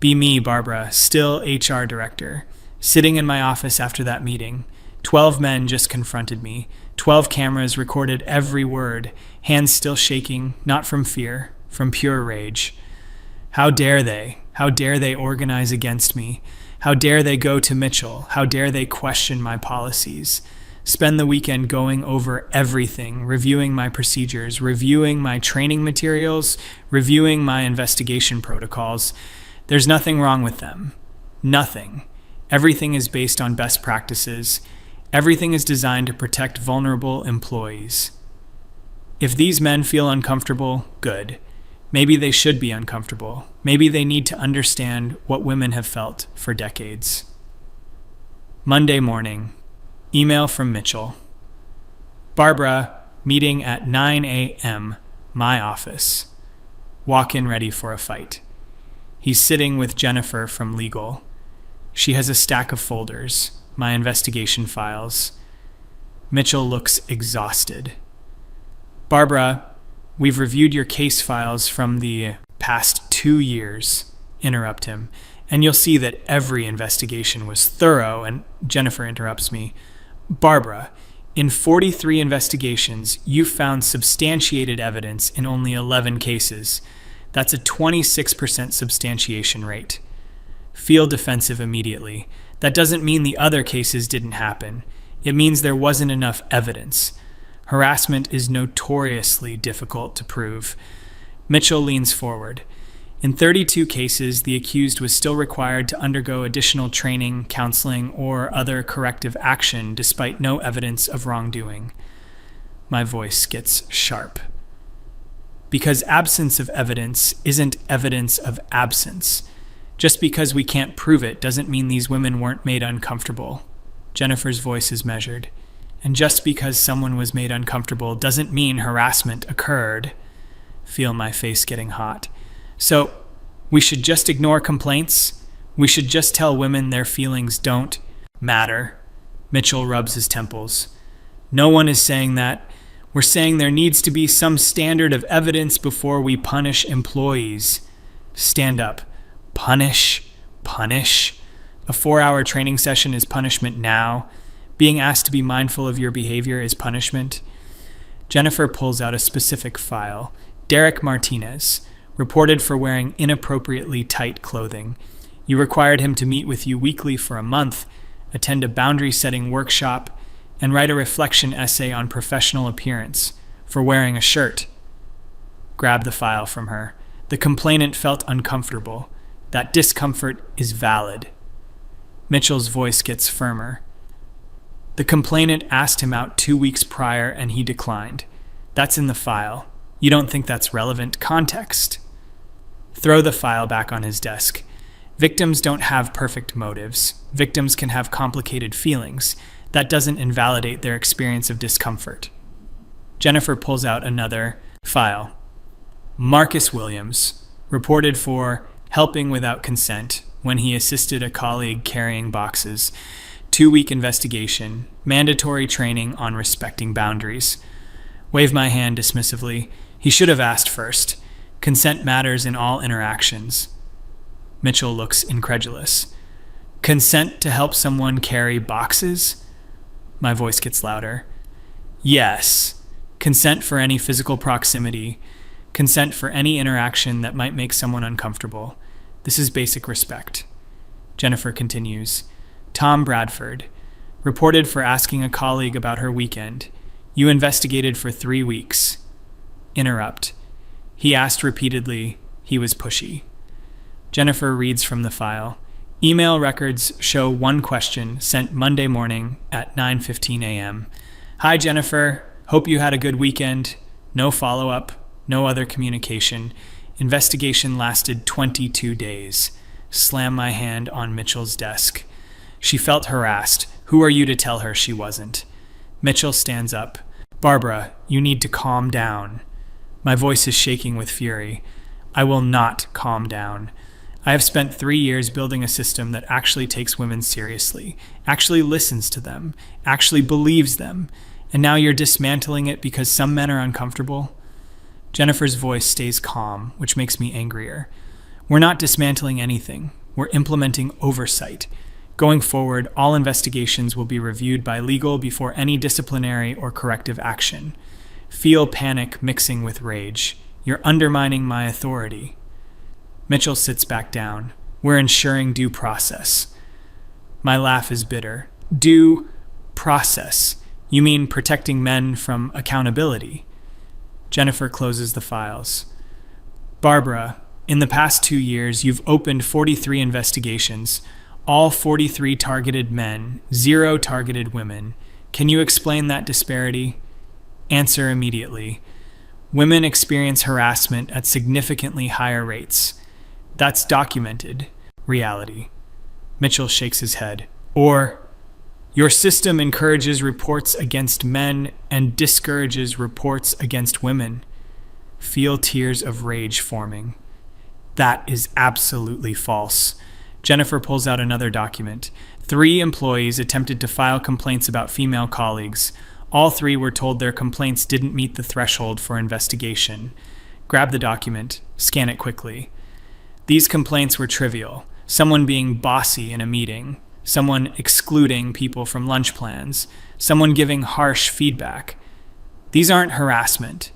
Be me, Barbara, still HR director. Sitting in my office after that meeting. 12 men just confronted me. 12 cameras recorded every word, hands still shaking, not from fear, from pure rage. How dare they? How dare they organize against me? How dare they go to Mitchell? How dare they question my policies? Spend the weekend going over everything, reviewing my procedures, reviewing my training materials, reviewing my investigation protocols. There's nothing wrong with them. Nothing. Everything is based on best practices. Everything is designed to protect vulnerable employees. If these men feel uncomfortable, good. Maybe they should be uncomfortable. Maybe they need to understand what women have felt for decades. Monday morning. Email from Mitchell. Barbara, meeting at 9 a.m., my office. Walk-in ready for a fight. He's sitting with Jennifer from legal. She has a stack of folders, my investigation files. Mitchell looks exhausted. Barbara, we've reviewed your case files from the past 2 years. Interrupt him. And you'll see that every investigation was thorough. And Jennifer interrupts me. Barbara, in 43 investigations, you found substantiated evidence in only 11 cases. That's a 26% substantiation rate. Feel defensive immediately. That doesn't mean the other cases didn't happen. It means there wasn't enough evidence. Harassment is notoriously difficult to prove. Mitchell leans forward. In 32 cases, the accused was still required to undergo additional training, counseling, or other corrective action despite no evidence of wrongdoing. My voice gets sharp. Because absence of evidence isn't evidence of absence. Just because we can't prove it doesn't mean these women weren't made uncomfortable. Jennifer's voice is measured. And just because someone was made uncomfortable doesn't mean harassment occurred. Feel my face getting hot. So, we should just ignore complaints? We should just tell women their feelings don't matter? Mitchell rubs his temples. No one is saying that. We're saying there needs to be some standard of evidence before we punish employees. Stand up. Punish? Punish? A 4-hour training session is punishment now. Being asked to be mindful of your behavior is punishment. Jennifer pulls out a specific file. Derek Martinez. Reported for wearing inappropriately tight clothing. You required him to meet with you weekly for a month, attend a boundary-setting workshop, and write a reflection essay on professional appearance for wearing a shirt. Grab the file from her. The complainant felt uncomfortable. That discomfort is valid. Mitchell's voice gets firmer. The complainant asked him out 2 weeks prior and he declined. That's in the file. You don't think that's relevant context? Throw the file back on his desk. Victims don't have perfect motives. Victims can have complicated feelings. That doesn't invalidate their experience of discomfort. Jennifer pulls out another file. Marcus Williams, reported for helping without consent when he assisted a colleague carrying boxes. 2-week investigation, mandatory training on respecting boundaries. Wave my hand dismissively. He should have asked first. Consent matters in all interactions. Mitchell looks incredulous. Consent to help someone carry boxes? My voice gets louder. Yes. Consent for any physical proximity. Consent for any interaction that might make someone uncomfortable. This is basic respect. Jennifer continues. Tom Bradford. Reported for asking a colleague about her weekend. You investigated for 3 weeks. Interrupt. He asked repeatedly. He was pushy. Jennifer reads from the file. Email records show one question sent Monday morning at 9:15 a.m. Hi, Jennifer. Hope you had a good weekend. No follow-up. No other communication. Investigation lasted 22 days. Slam my hand on Mitchell's desk. She felt harassed. Who are you to tell her she wasn't? Mitchell stands up. Barbara, you need to calm down. My voice is shaking with fury. I will not calm down. I have spent 3 years building a system that actually takes women seriously, actually listens to them, actually believes them, and now you're dismantling it because some men are uncomfortable? Jennifer's voice stays calm, which makes me angrier. We're not dismantling anything. We're implementing oversight. Going forward, all investigations will be reviewed by legal before any disciplinary or corrective action. Feel panic mixing with rage. You're undermining my authority. Mitchell sits back down. We're ensuring due process. My laugh is bitter. Due process. You mean protecting men from accountability? Jennifer closes the files. Barbara, in the past 2 years, you've opened 43 investigations. All 43 targeted men, 0 targeted women. Can you explain that disparity? Answer immediately. Women experience harassment at significantly higher rates. That's documented reality. Mitchell shakes his head. Or, your system encourages reports against men and discourages reports against women. Feel tears of rage forming. That is absolutely false. Jennifer pulls out another document. 3 employees attempted to file complaints about female colleagues. All 3 were told their complaints didn't meet the threshold for investigation. Grab the document. Scan it quickly. These complaints were trivial. Someone being bossy in a meeting. Someone excluding people from lunch plans. Someone giving harsh feedback. These aren't harassment.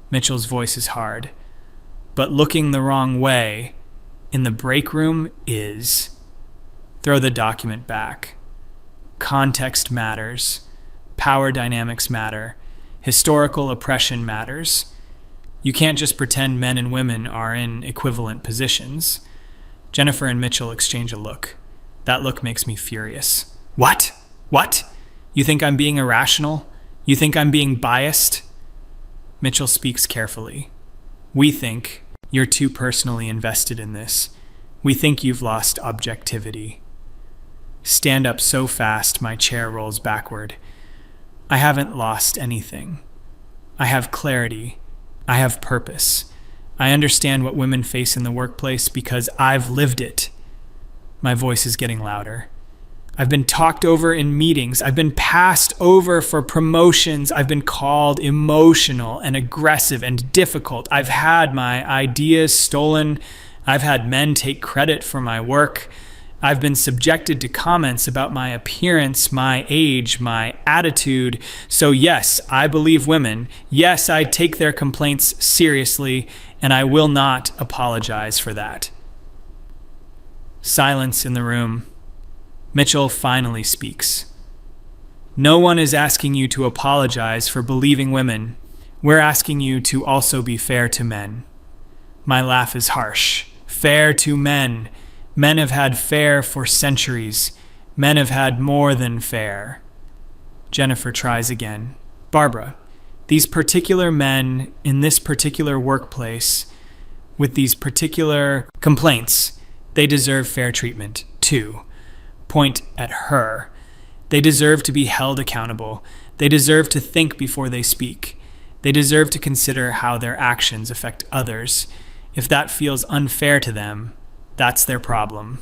Mitchell's voice is hard. But looking the wrong way in the break room is. Throw the document back. Context matters. Power dynamics matter. Historical oppression matters. You can't just pretend men and women are in equivalent positions. Jennifer and Mitchell exchange a look. That look makes me furious. What? What? You think I'm being irrational? You think I'm being biased? Mitchell speaks carefully. We think you're too personally invested in this. We think you've lost objectivity. Stand up so fast my chair rolls backward. I haven't lost anything. I have clarity. I have purpose. I understand what women face in the workplace because I've lived it. My voice is getting louder. I've been talked over in meetings. I've been passed over for promotions. I've been called emotional and aggressive and difficult. I've had my ideas stolen. I've had men take credit for my work. I've been subjected to comments about my appearance, my age, my attitude. So yes, I believe women. Yes, I take their complaints seriously, and I will not apologize for that. Silence in the room. Mitchell finally speaks. No one is asking you to apologize for believing women. We're asking you to also be fair to men. My laugh is harsh. Fair to men. Men have had fair for centuries. Men have had more than fair. Jennifer tries again. Barbara, these particular men in this particular workplace with these particular complaints, they deserve fair treatment, too. Point at her. They deserve to be held accountable. They deserve to think before they speak. They deserve to consider how their actions affect others. If that feels unfair to them, that's their problem.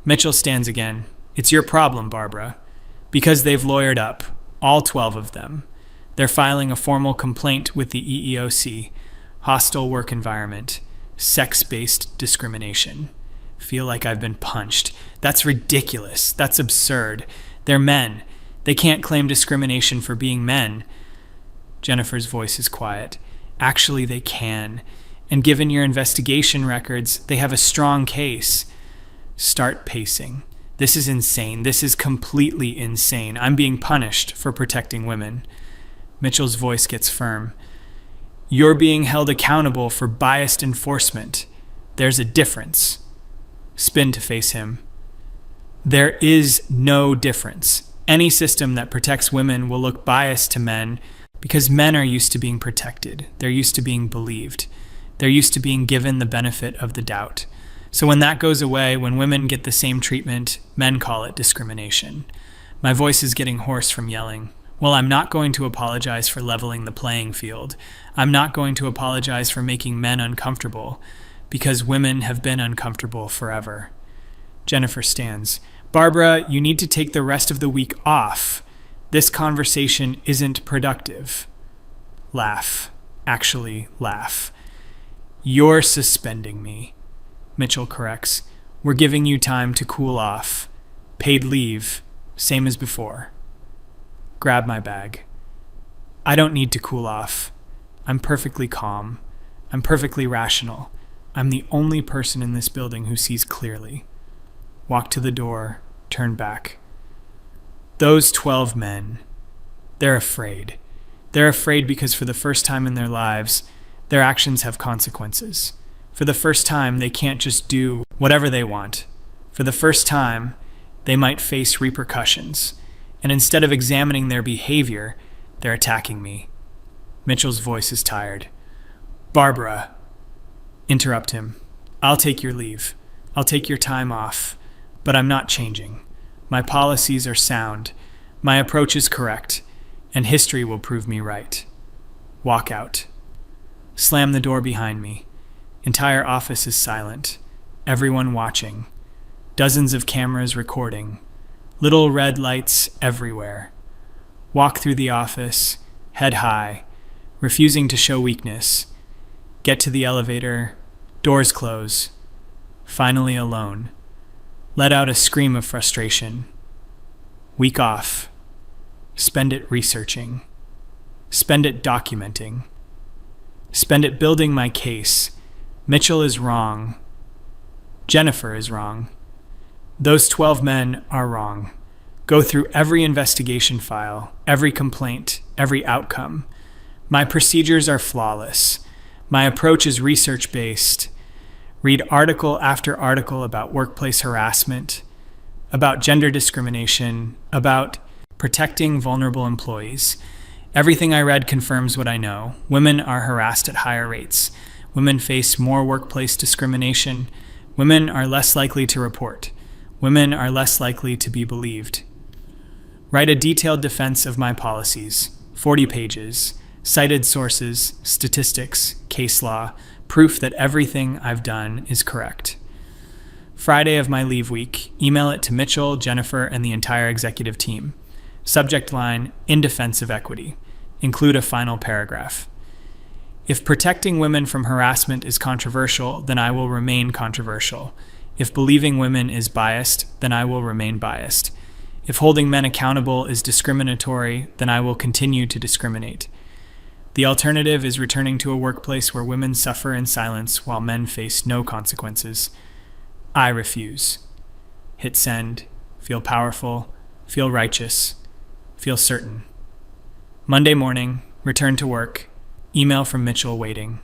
Mitchell stands again. It's your problem, Barbara. Because they've lawyered up, all 12 of them. They're filing a formal complaint with the EEOC. Hostile work environment. Sex-based discrimination. Feel like I've been punched. That's ridiculous. That's absurd. They're men. They can't claim discrimination for being men. Jennifer's voice is quiet. Actually, they can. And given your investigation records, they have a strong case. Start pacing. This is insane. This is completely insane. I'm being punished for protecting women. Mitchell's voice gets firm. You're being held accountable for biased enforcement. There's a difference. Spin to face him. There is no difference. Any system that protects women will look biased to men because men are used to being protected. They're used to being believed. They're used to being given the benefit of the doubt. So when that goes away, when women get the same treatment, men call it discrimination. My voice is getting hoarse from yelling. Well, I'm not going to apologize for leveling the playing field. I'm not going to apologize for making men uncomfortable, because women have been uncomfortable forever. Jennifer stands. Barbara, you need to take the rest of the week off. This conversation isn't productive. Laugh. Actually, laugh. You're suspending me. Mitchell corrects. We're giving you time to cool off. Paid leave, same as before. Grab my bag. I don't need to cool off. I'm perfectly calm. I'm perfectly rational. I'm the only person in this building who sees clearly. Walk to the door, turn back. Those 12 men, they're afraid. They're afraid because for the first time in their lives, their actions have consequences. For the first time, they can't just do whatever they want. For the first time, they might face repercussions. And instead of examining their behavior, they're attacking me. Mitchell's voice is tired. Barbara, interrupt him. I'll take your leave. I'll take your time off. But I'm not changing. My policies are sound. My approach is correct. And history will prove me right. Walk out. Slam the door behind me. Entire office is silent. Everyone watching. Dozens of cameras recording. Little red lights everywhere. Walk through the office, head high, refusing to show weakness. Get to the elevator. Doors close. Finally alone. Let out a scream of frustration. Week off. Spend it researching. Spend it documenting. Spend it building my case. Mitchell is wrong. Jennifer is wrong. Those 12 men are wrong. Go through every investigation file, every complaint, every outcome. My procedures are flawless. My approach is research-based. Read article after article about workplace harassment, about gender discrimination, about protecting vulnerable employees. Everything I read confirms what I know. Women are harassed at higher rates. Women face more workplace discrimination. Women are less likely to report. Women are less likely to be believed. Write a detailed defense of my policies, 40 pages, cited sources, statistics, case law, proof that everything I've done is correct. Friday of my leave week, email it to Mitchell, Jennifer, and the entire executive team. Subject line, in defense of equity. Include a final paragraph. If protecting women from harassment is controversial, then I will remain controversial. If believing women is biased, then I will remain biased. If holding men accountable is discriminatory, then I will continue to discriminate. The alternative is returning to a workplace where women suffer in silence while men face no consequences. I refuse. Hit send. Feel powerful. Feel righteous. Feel certain. Monday morning, return to work. Email from Mitchell waiting.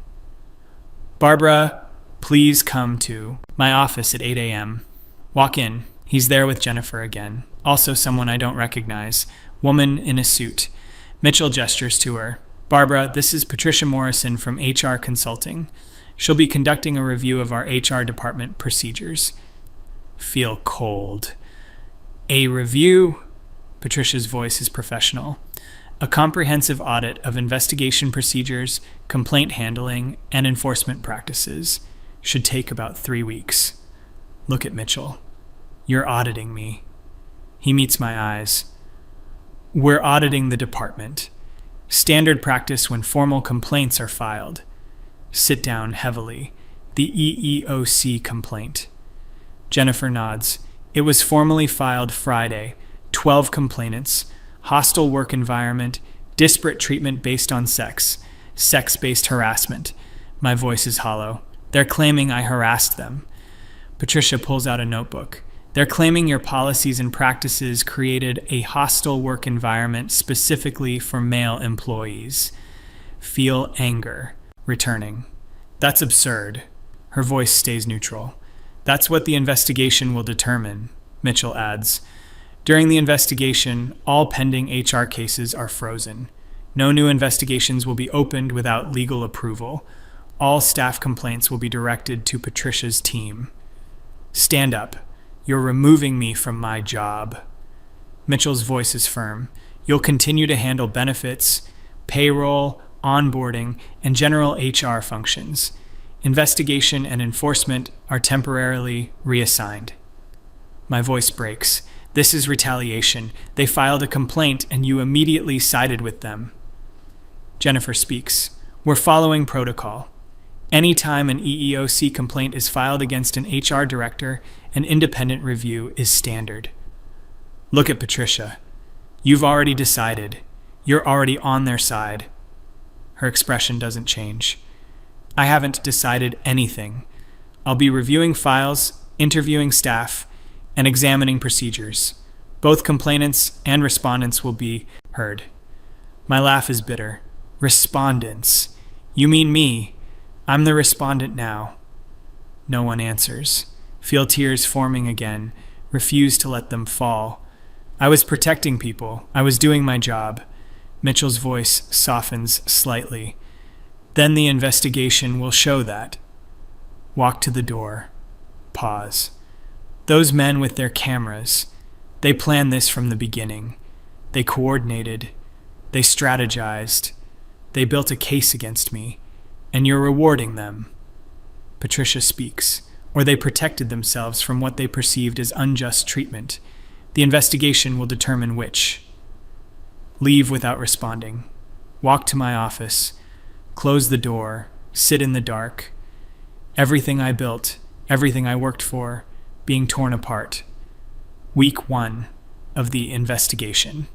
Barbara, please come to my office at 8 a.m. Walk in. He's there with Jennifer again. Also someone I don't recognize. Woman in a suit. Mitchell gestures to her. Barbara, this is Patricia Morrison from HR Consulting. She'll be conducting a review of our HR department procedures. Feel cold. A review? Patricia's voice is professional. A comprehensive audit of investigation procedures, complaint handling, and enforcement practices should take about 3 weeks. Look at Mitchell. You're auditing me. He meets my eyes. We're auditing the department. Standard practice when formal complaints are filed. Sit down heavily. The EEOC complaint. Jennifer nods. It was formally filed Friday. 12 complainants. Hostile work environment. Disparate treatment based on sex. Sex-based harassment. My voice is hollow. They're claiming I harassed them. Patricia pulls out a notebook. They're claiming your policies and practices created a hostile work environment specifically for male employees. Feel anger. Returning. That's absurd. Her voice stays neutral. That's what the investigation will determine, Mitchell adds. During the investigation, all pending HR cases are frozen. No new investigations will be opened without legal approval. All staff complaints will be directed to Patricia's team. Stand up. You're removing me from my job. Mitchell's voice is firm. You'll continue to handle benefits, payroll, onboarding, and general HR functions. Investigation and enforcement are temporarily reassigned. My voice breaks. This is retaliation. They filed a complaint and you immediately sided with them. Jennifer speaks. We're following protocol. Anytime an EEOC complaint is filed against an HR director, an independent review is standard. Look at Patricia. You've already decided. You're already on their side. Her expression doesn't change. I haven't decided anything. I'll be reviewing files, interviewing staff, and examining procedures. Both complainants and respondents will be heard. My laugh is bitter. Respondents. You mean me? I'm the respondent now. No one answers. Feel tears forming again. Refuse to let them fall. I was protecting people. I was doing my job. Mitchell's voice softens slightly. Then the investigation will show that. Walk to the door. Pause. Those men with their cameras, they planned this from the beginning. They coordinated. They strategized. They built a case against me. And you're rewarding them. Patricia speaks. Or they protected themselves from what they perceived as unjust treatment. The investigation will determine which. Leave without responding. Walk to my office. Close the door. Sit in the dark. Everything I built, everything I worked for, being torn apart. Week 1 of the investigation.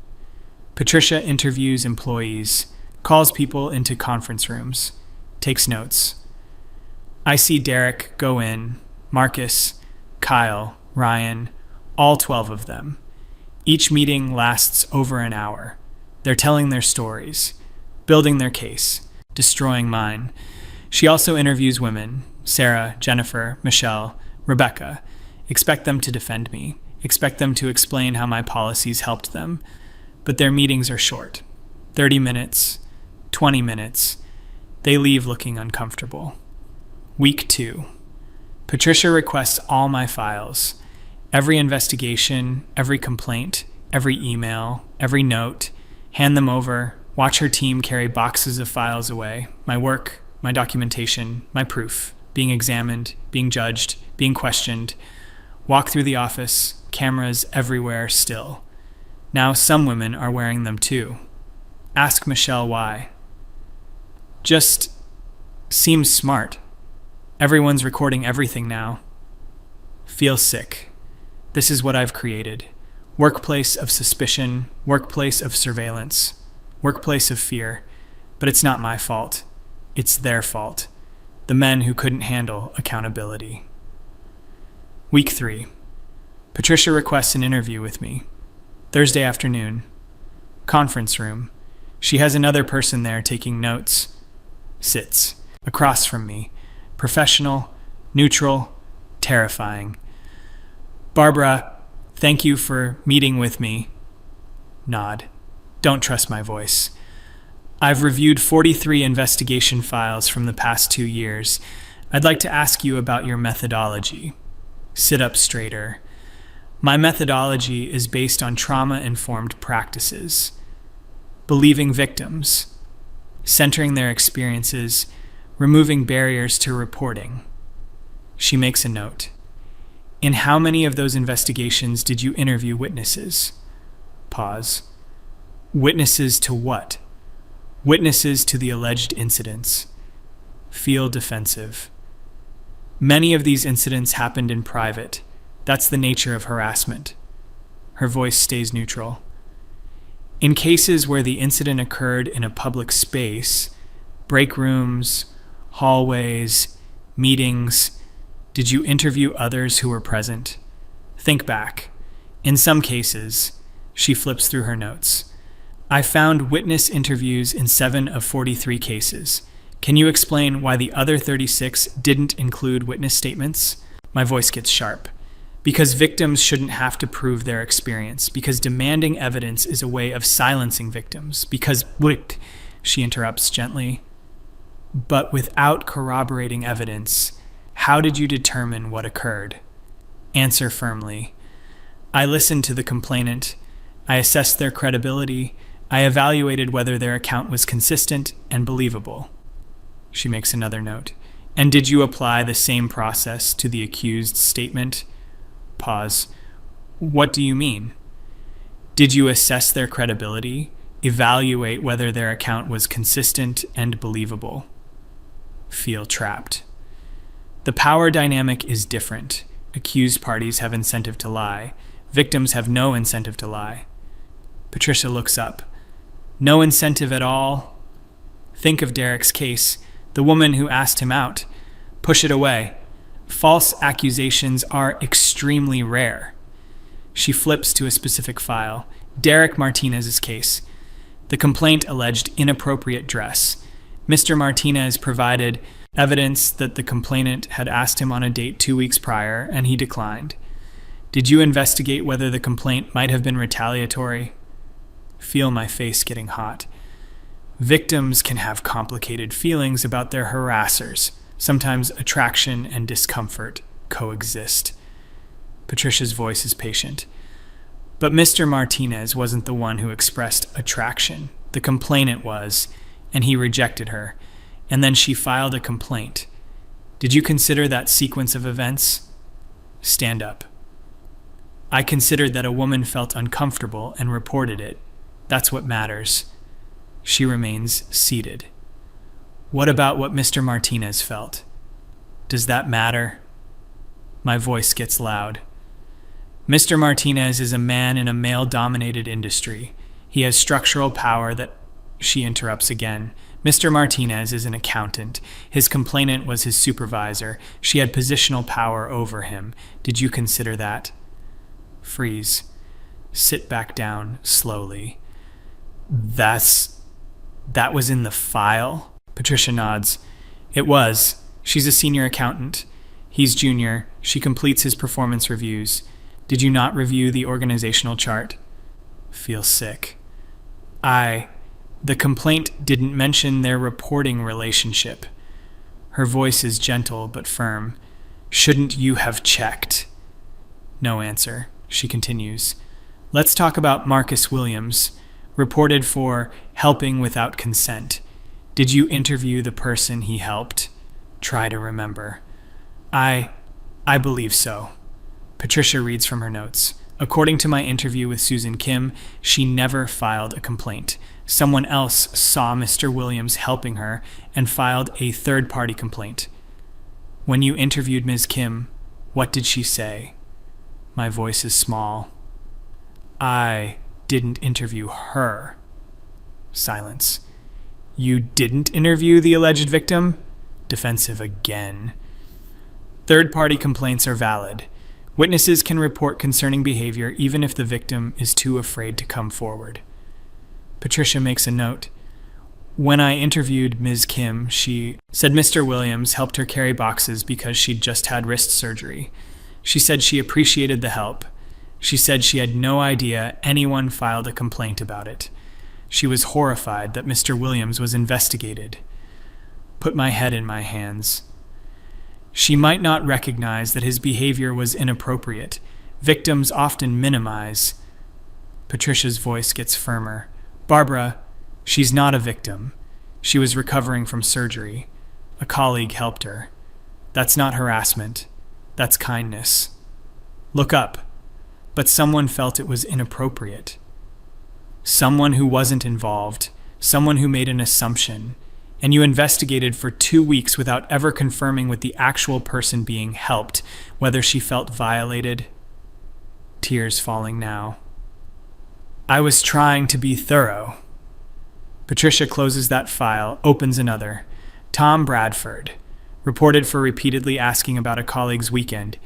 Patricia interviews employees, calls people into conference rooms, takes notes. I see Derek go in, Marcus, Kyle, Ryan, all 12 of them. Each meeting lasts over an hour. They're telling their stories, building their case, destroying mine. She also interviews women, Sarah, Jennifer, Michelle, Rebecca. Expect them to defend me. Expect them to explain how my policies helped them. But their meetings are short. 30 minutes, 20 minutes. They leave looking uncomfortable. Week 2. Patricia requests all my files. Every investigation, every complaint, every email, every note. Hand them over. Watch her team carry boxes of files away. My work, my documentation, my proof. Being examined, being judged, being questioned. Walk through the office, cameras everywhere still. Now some women are wearing them too. Ask Michelle why. Just seems smart. Everyone's recording everything now. Feel sick. This is what I've created. Workplace of suspicion, workplace of surveillance, workplace of fear. But it's not my fault. It's their fault. The men who couldn't handle accountability. Week 3. Patricia requests an interview with me. Thursday afternoon. Conference room. She has another person there taking notes. Sits across from me. Professional, neutral, terrifying. Barbara, thank you for meeting with me. Nod. Don't trust my voice. I've reviewed 43 investigation files from the past 2 years. I'd like to ask you about your methodology. Sit up straighter. My methodology is based on trauma-informed practices. Believing victims. Centering their experiences. Removing barriers to reporting. She makes a note. In how many of those investigations did you interview witnesses? Pause. Witnesses to what? Witnesses to the alleged incidents. Feel defensive. Many of these incidents happened in private. That's the nature of harassment. Her voice stays neutral. In cases where the incident occurred in a public space, break rooms, hallways, meetings, did you interview others who were present? Think back. In some cases, she flips through her notes. I found witness interviews in 7 of 43 cases. Can you explain why the other 36 didn't include witness statements? My voice gets sharp. Because victims shouldn't have to prove their experience. Because demanding evidence is a way of silencing victims. Because, wait, she interrupts gently. But without corroborating evidence, how did you determine what occurred? Answer firmly. I listened to the complainant. I assessed their credibility. I evaluated whether their account was consistent and believable. She makes another note. And did you apply the same process to the accused's statement? Pause. What do you mean? Did you assess their credibility? Evaluate whether their account was consistent and believable? Feel trapped. The power dynamic is different. Accused parties have incentive to lie. Victims have no incentive to lie. Patricia looks up. No incentive at all? Think of Derek's case. The woman who asked him out. Push it away. False accusations are extremely rare. She flips to a specific file. Derek Martinez's case. The complaint alleged inappropriate dress. Mr. Martinez provided evidence that the complainant had asked him on a date 2 weeks prior, and he declined. Did you investigate whether the complaint might have been retaliatory? Feel my face getting hot. Victims can have complicated feelings about their harassers. Sometimes attraction and discomfort coexist. Patricia's voice is patient. But Mr. Martinez wasn't the one who expressed attraction. The complainant was, and he rejected her. And then she filed a complaint. Did you consider that sequence of events? Stand up. I considered that a woman felt uncomfortable and reported it. That's what matters. She remains seated. What about what Mr. Martinez felt? Does that matter? My voice gets loud. Mr. Martinez is a man in a male-dominated industry. He has structural power that... She interrupts again. Mr. Martinez is an accountant. His complainant was his supervisor. She had positional power over him. Did you consider that? Freeze. Sit back down slowly. That was in the file? Patricia nods. It was. She's a senior accountant. He's junior. She completes his performance reviews. Did you not review the organizational chart? Feel sick. The complaint didn't mention their reporting relationship. Her voice is gentle but firm. Shouldn't you have checked? No answer. She continues. Let's talk about Marcus Williams, reported for helping without consent. Did you interview the person he helped? Try to remember. I believe so. Patricia reads from her notes. According to my interview with Susan Kim, she never filed a complaint. Someone else saw Mr. Williams helping her and filed a third-party complaint. When you interviewed Ms. Kim, what did she say? My voice is small. I didn't interview her. Silence. You didn't interview the alleged victim? Defensive again. Third-party complaints are valid. Witnesses can report concerning behavior even if the victim is too afraid to come forward. Patricia makes a note. When I interviewed Ms. Kim, she said Mr. Williams helped her carry boxes because she'd just had wrist surgery. She said she appreciated the help. She said she had no idea anyone filed a complaint about it. She was horrified that Mr. Williams was investigated. Put my head in my hands. She might not recognize that his behavior was inappropriate. Victims often minimize. Patricia's voice gets firmer. Barbara, she's not a victim. She was recovering from surgery. A colleague helped her. That's not harassment. That's kindness. Look up. But someone felt it was inappropriate. Someone who wasn't involved. Someone who made an assumption. And you investigated for 2 weeks without ever confirming with the actual person being helped whether she felt violated. Tears falling now. I was trying to be thorough. Patricia closes that file, opens another. Tom Bradford, reported for repeatedly asking about a colleague's weekend.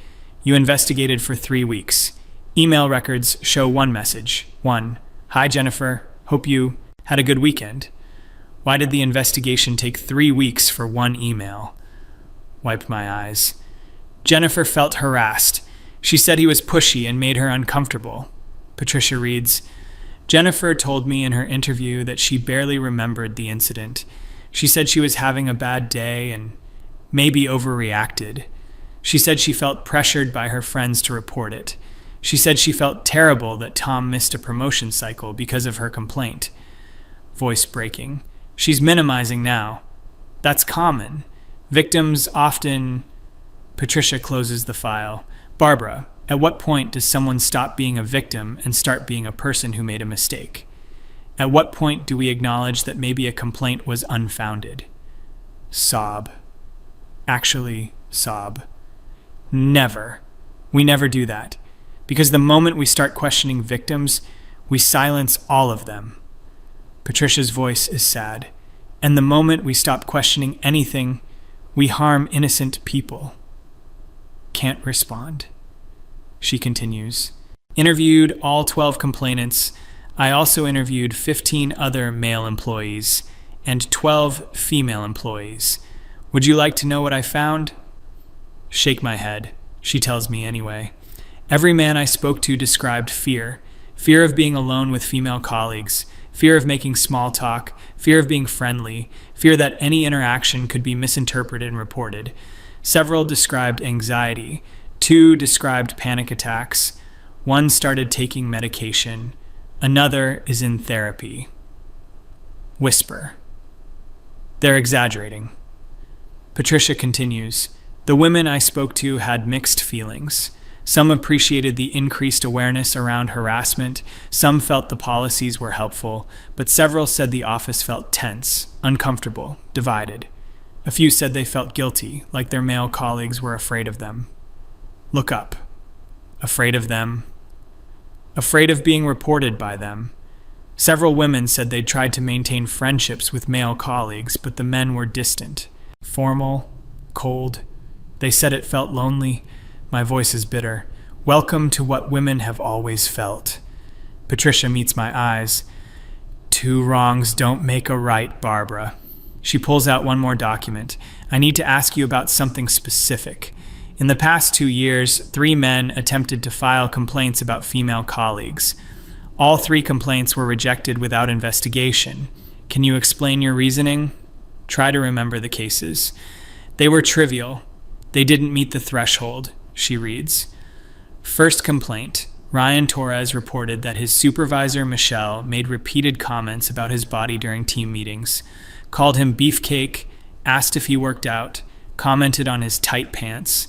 You investigated for 3 weeks. Email records show one message. 1. Hi, Jennifer. Hope you had a good weekend. Why did the investigation take 3 weeks for one email? Wipe my eyes. Jennifer felt harassed. She said he was pushy and made her uncomfortable. Patricia reads, Jennifer told me in her interview that she barely remembered the incident. She said she was having a bad day and maybe overreacted. She said she felt pressured by her friends to report it. She said she felt terrible that Tom missed a promotion cycle because of her complaint. Voice breaking. She's minimizing now. That's common. Victims often... Patricia closes the file. Barbara, at what point does someone stop being a victim and start being a person who made a mistake? At what point do we acknowledge that maybe a complaint was unfounded? Sob. Actually, sob. Never. We never do that. Because the moment we start questioning victims, we silence all of them. Patricia's voice is sad. And the moment we stop questioning anything, we harm innocent people. Can't respond. She continues. Interviewed all 12 complainants. I also interviewed 15 other male employees and 12 female employees. Would you like to know what I found? Shake my head. She tells me anyway. Every man I spoke to described fear. Fear of being alone with female colleagues. Fear of making small talk. Fear of being friendly. Fear that any interaction could be misinterpreted and reported. Several described anxiety. 2 described panic attacks. 1 started taking medication. Another is in therapy. Whisper. They're exaggerating. Patricia continues. The women I spoke to had mixed feelings. Some appreciated the increased awareness around harassment. Some felt the policies were helpful, but several said the office felt tense, uncomfortable, divided. A few said they felt guilty, like their male colleagues were afraid of them. Look up. Afraid of them. Afraid of being reported by them. Several women said they'd tried to maintain friendships with male colleagues, but the men were distant, formal, cold. They said it felt lonely. My voice is bitter. Welcome to what women have always felt. Patricia meets my eyes. 2 wrongs don't make a right, Barbara. She pulls out one more document. I need to ask you about something specific. In the past 2 years, 3 men attempted to file complaints about female colleagues. All 3 complaints were rejected without investigation. Can you explain your reasoning? Try to remember the cases. They were trivial. They didn't meet the threshold, she reads. First complaint. Ryan Torres reported that his supervisor, Michelle, made repeated comments about his body during team meetings, called him beefcake, asked if he worked out, commented on his tight pants.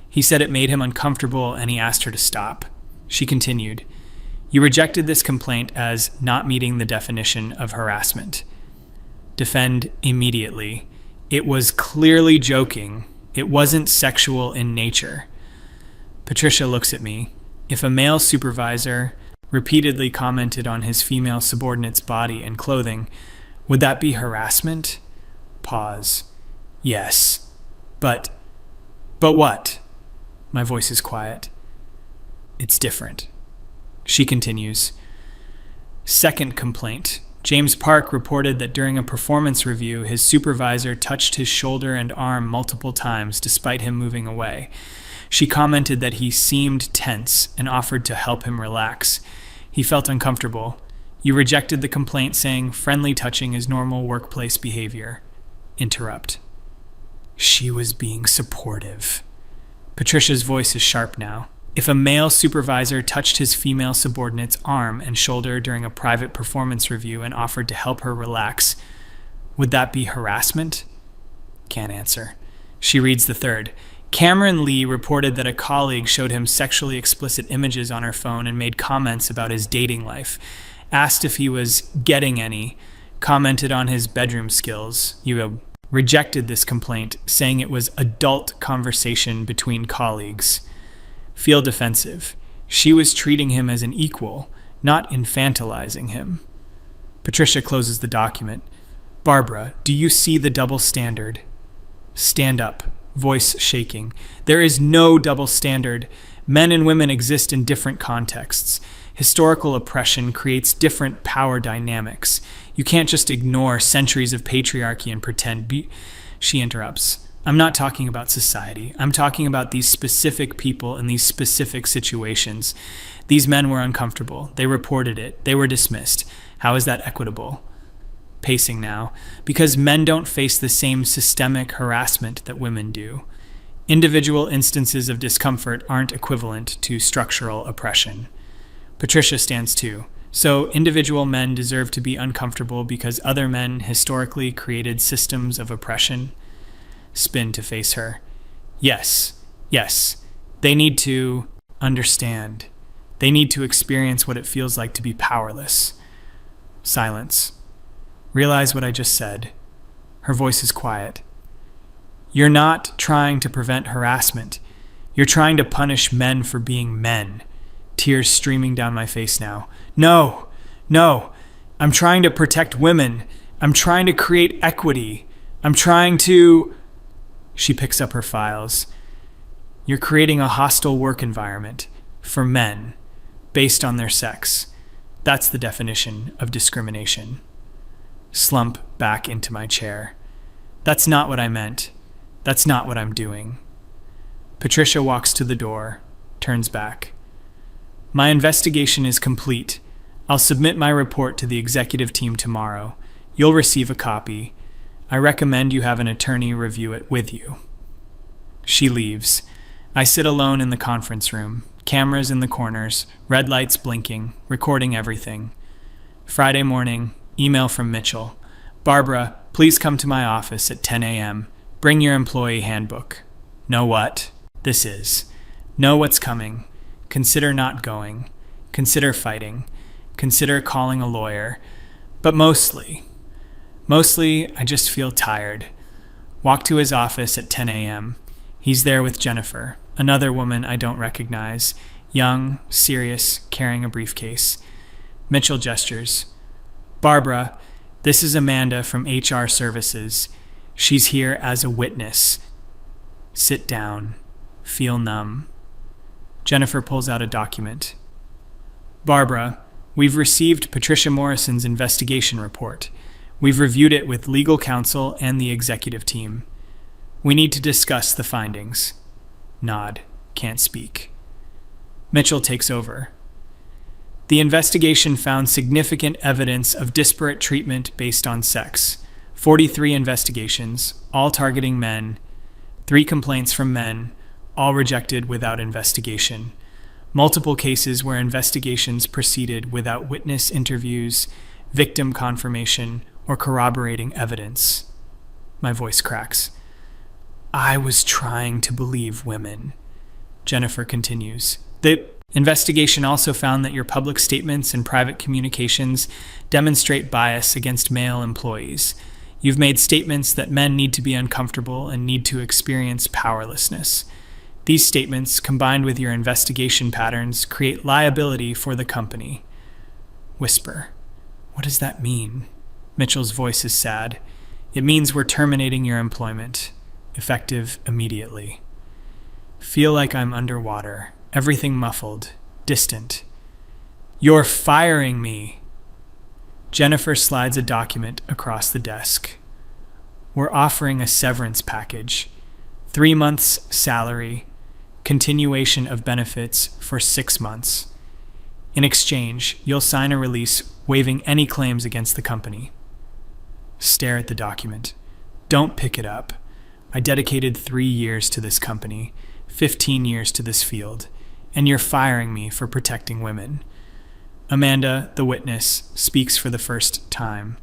He said it made him uncomfortable and he asked her to stop. She continued, You rejected this complaint as not meeting the definition of harassment. Defend immediately. It was clearly joking. It wasn't sexual in nature. Patricia looks at me. If a male supervisor repeatedly commented on his female subordinate's body and clothing, would that be harassment? Pause. Yes. But what? My voice is quiet. It's different. She continues. Second complaint. James Park reported that during a performance review, his supervisor touched his shoulder and arm multiple times despite him moving away. She commented that he seemed tense and offered to help him relax. He felt uncomfortable. You rejected the complaint saying friendly touching is normal workplace behavior. Interrupt. She was being supportive. Patricia's voice is sharp now. If a male supervisor touched his female subordinate's arm and shoulder during a private performance review and offered to help her relax, would that be harassment? Can't answer. She reads the third. Cameron Lee reported that a colleague showed him sexually explicit images on her phone and made comments about his dating life. Asked if he was getting any, commented on his bedroom skills. You rejected this complaint, saying it was adult conversation between colleagues. Feel defensive. She was treating him as an equal, not infantilizing him. Patricia closes the document. Barbara, do you see the double standard? Stand up, voice shaking. There is no double standard. Men and women exist in different contexts. Historical oppression creates different power dynamics. You can't just ignore centuries of patriarchy and pretend. She interrupts. I'm not talking about society. I'm talking about these specific people in these specific situations. These men were uncomfortable. They reported it. They were dismissed. How is that equitable? Pacing now. Because men don't face the same systemic harassment that women do. Individual instances of discomfort aren't equivalent to structural oppression. Patricia stands too. So individual men deserve to be uncomfortable because other men historically created systems of oppression? Spin to face her. Yes. They need to understand. They need to experience what it feels like to be powerless. Silence. Realize what I just said. Her voice is quiet. You're not trying to prevent harassment. You're trying to punish men for being men. Tears streaming down my face now. No, no. I'm trying to protect women. I'm trying to create equity. I'm trying to... She picks up her files. You're creating a hostile work environment for men based on their sex. That's the definition of discrimination. Slump back into my chair. That's not what I meant. That's not what I'm doing. Patricia walks to the door, turns back. My investigation is complete. I'll submit my report to the executive team tomorrow. You'll receive a copy. I recommend you have an attorney review it with you. She leaves. I sit alone in the conference room, cameras in the corners, red lights blinking, recording everything. Friday morning, email from Mitchell. Barbara, please come to my office at 10 a.m. Bring your employee handbook. Know what this is. Know what's coming. Consider not going. Consider fighting. Consider calling a lawyer. But mostly, I just feel tired. Walk to his office at 10 a.m. He's there with Jennifer, another woman I don't recognize, young, serious, carrying a briefcase. Mitchell gestures. Barbara, this is Amanda from HR Services. She's here as a witness. Sit down. Feel numb. Jennifer pulls out a document. Barbara, we've received Patricia Morrison's investigation report. We've reviewed it with legal counsel and the executive team. We need to discuss the findings. Nod. Can't speak. Mitchell takes over. The investigation found significant evidence of disparate treatment based on sex. 43 investigations, all targeting men. 3 complaints from men, all rejected without investigation. Multiple cases where investigations proceeded without witness interviews, victim confirmation, or corroborating evidence. My voice cracks. I was trying to believe women. Jennifer continues. The investigation also found that your public statements and private communications demonstrate bias against male employees. You've made statements that men need to be uncomfortable and need to experience powerlessness. These statements, combined with your investigation patterns, create liability for the company. Whisper. What does that mean? Mitchell's voice is sad. It means we're terminating your employment, effective immediately. Feel like I'm underwater, everything muffled, distant. You're firing me. Jennifer slides a document across the desk. We're offering a severance package. 3 months' salary, continuation of benefits for 6 months. In exchange, you'll sign a release waiving any claims against the company. Stare at the document. Don't pick it up. I dedicated 3 years to this company, 15 years to this field, and you're firing me for protecting women. Amanda, the witness, speaks for the first time.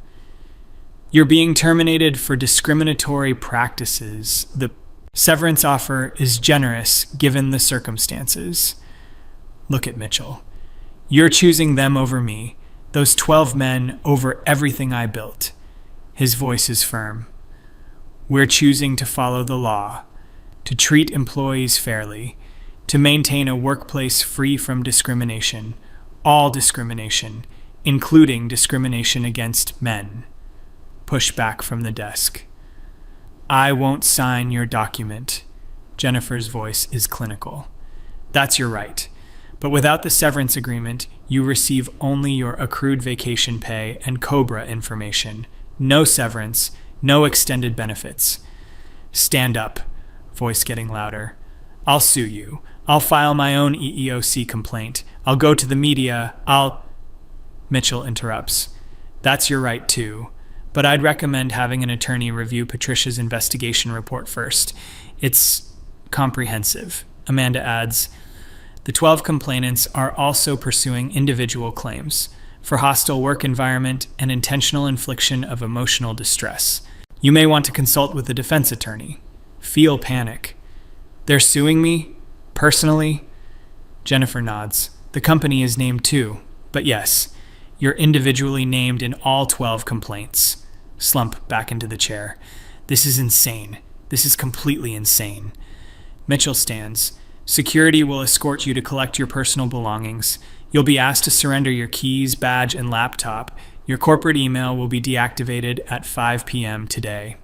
You're being terminated for discriminatory practices. The severance offer is generous given the circumstances. Look at Mitchell. You're choosing them over me, those 12 men over everything I built. His voice is firm. We're choosing to follow the law, to treat employees fairly, to maintain a workplace free from discrimination, all discrimination, including discrimination against men. Push back from the desk. I won't sign your document. Jennifer's voice is clinical. That's your right. But without the severance agreement, you receive only your accrued vacation pay and COBRA information. No severance, no extended benefits. Stand up, voice getting louder. I'll sue you. I'll file my own EEOC complaint. I'll go to the media. Mitchell interrupts. That's your right too. But I'd recommend having an attorney review Patricia's investigation report first. It's comprehensive. Amanda adds, the 12 complainants are also pursuing individual claims for hostile work environment and intentional infliction of emotional distress. You may want to consult with a defense attorney. Feel panic. They're suing me? Personally? Jennifer nods. The company is named too, but yes, you're individually named in all 12 complaints. Slump back into the chair. This is insane. This is completely insane. Mitchell stands. Security will escort you to collect your personal belongings. You'll be asked to surrender your keys, badge, and laptop. Your corporate email will be deactivated at 5 p.m. today.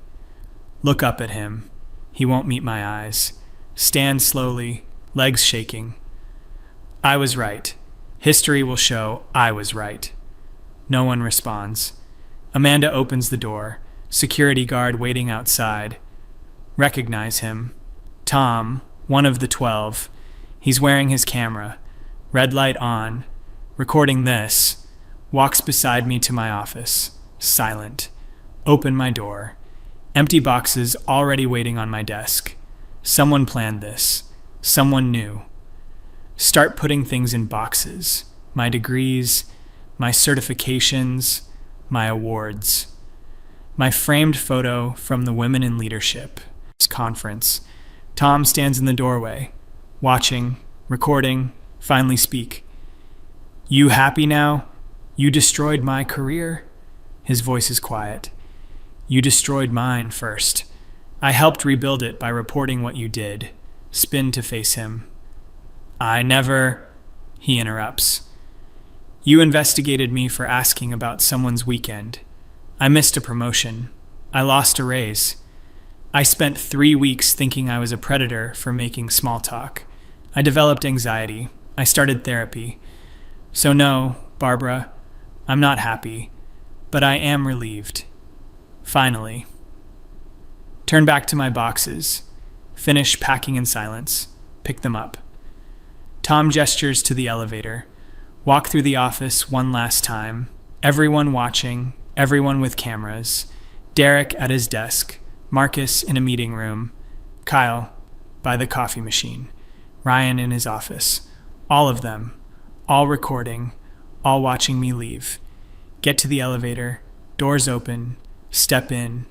Look up at him. He won't meet my eyes. Stand slowly, legs shaking. I was right. History will show I was right. No one responds. Amanda opens the door. Security guard waiting outside. Recognize him. Tom, one of the 12. He's wearing his camera. Red light on. Recording this. Walks beside me to my office. Silent. Open my door. Empty boxes already waiting on my desk. Someone planned this. Someone knew. Start putting things in boxes. My degrees, my certifications, my awards. My framed photo from the Women in Leadership conference. Tom stands in the doorway, watching, recording, finally speak. You happy now? You destroyed my career? His voice is quiet. You destroyed mine first. I helped rebuild it by reporting what you did. Spin to face him. I never... He interrupts. You investigated me for asking about someone's weekend. I missed a promotion. I lost a raise. I spent 3 weeks thinking I was a predator for making small talk. I developed anxiety. I started therapy. So no, Barbara, I'm not happy, but I am relieved. Finally. Turn back to my boxes. Finish packing in silence. Pick them up. Tom gestures to the elevator. Walk through the office one last time. Everyone watching, everyone with cameras. Derek at his desk. Marcus in a meeting room. Kyle by the coffee machine. Ryan in his office. All of them. All recording. All watching me leave. Get to the elevator. Doors open. Step in.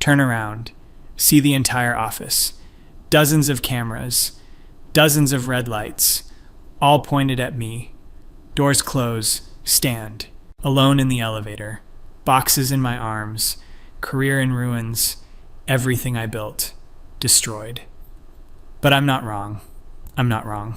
Turn around. See the entire office. Dozens of cameras. Dozens of red lights. All pointed at me. Doors close. Stand. Alone in the elevator. Boxes in my arms. Career in ruins. Everything I built. Destroyed. But I'm not wrong. I'm not wrong.